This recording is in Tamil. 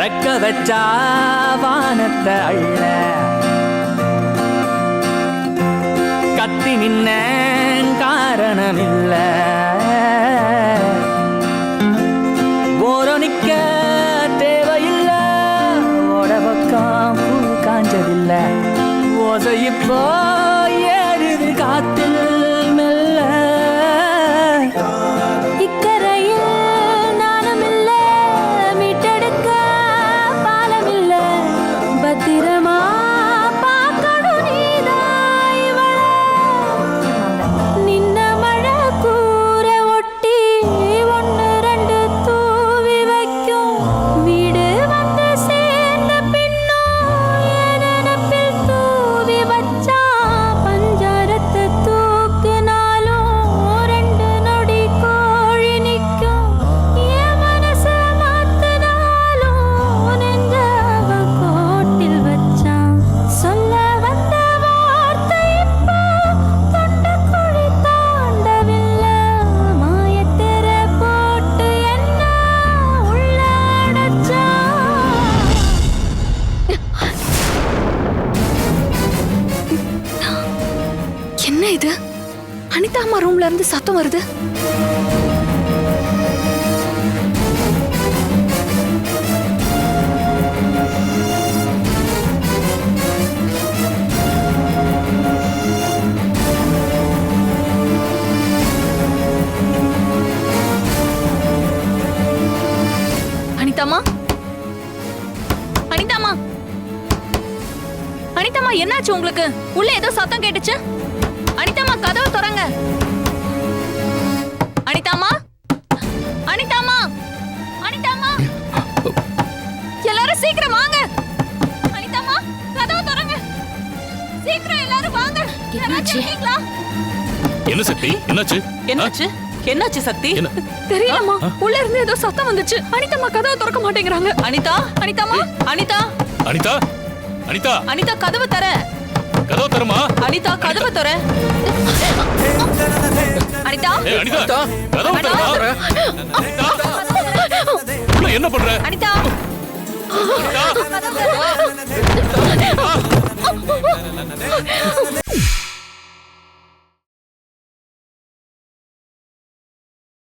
ரெக்க வச்சா வானத்தை அள்ள கத்தி நின்ன காரணமில்ல ஓரணிக்க தேவையில்ல ஓட பக்கம் பூ காஞ்சதில்ல ஓசை இப்போ ஏறுது காத்தில் மெல்ல இக்கரையில் நானும் இல்ல மீட்டெடுக்க பாலம் இல்ல பத்திரமா பார்க்கணும் நீதான் இவள நின்ன மழை கூற ஒட்டி ஒன்று ரெண்டு தூவி வைக்கும் வீடு வந்து சேர்ந்த பின்னும் நினப்பில் தூவி வச்சா பஞ்சாரத்தை தூக்குனாலும் ரெண்டு நொடி கோழி நிற்கும் என் மனச மாத்தினாலும் நெஞ்சவ கோட்டில் வச்சான் சொல்ல வந்த வார்த்தை இப்போ தொண்டக்குழி தாண்டவில்லை மாயத்திர போட்டு என்ன உள்ள அடைச்சான் என்ன இது அனிதா அம்மா ரூம்ல இருந்து சத்தம் வருது அனிதாம்மா அனிதாம்மா அனிதாம்மா என்னாச்சு உங்களுக்கு உள்ள ஏதோ சத்தம் கேட்டுச்சு அனிதாம்மா கதவை திறங்க அனிதாம்மா அனிதாம்மா அனிதாம்மா எல்லாரும் சீக்கிரம் வாங்க அனிதாம்மா கதவை திறங்க சீக்கிரம் எல்லாரும் வாங்க யாராச்சும் இருக்கீங்களா என்ன சக்தி என்னாச்சு என்னாச்சு என்னாச்சு சக்தி என்ன? தெரியலம்மா உள்ள இருந்து ஏதோ சத்தம் வந்துச்சு அனிதாம்மா கதவை திறக்க மாட்டேங்கிறாங்க அனிதா அனிதாம்மா அனிதா அனிதா அனிதா அனிதா கதவு தர கதவு தரமா அனிதா கதவு தர அனிதா ஏய் அனிதா கதவு தரமா அனிதா உள்ள என்ன பண்ற அனிதா அனிதா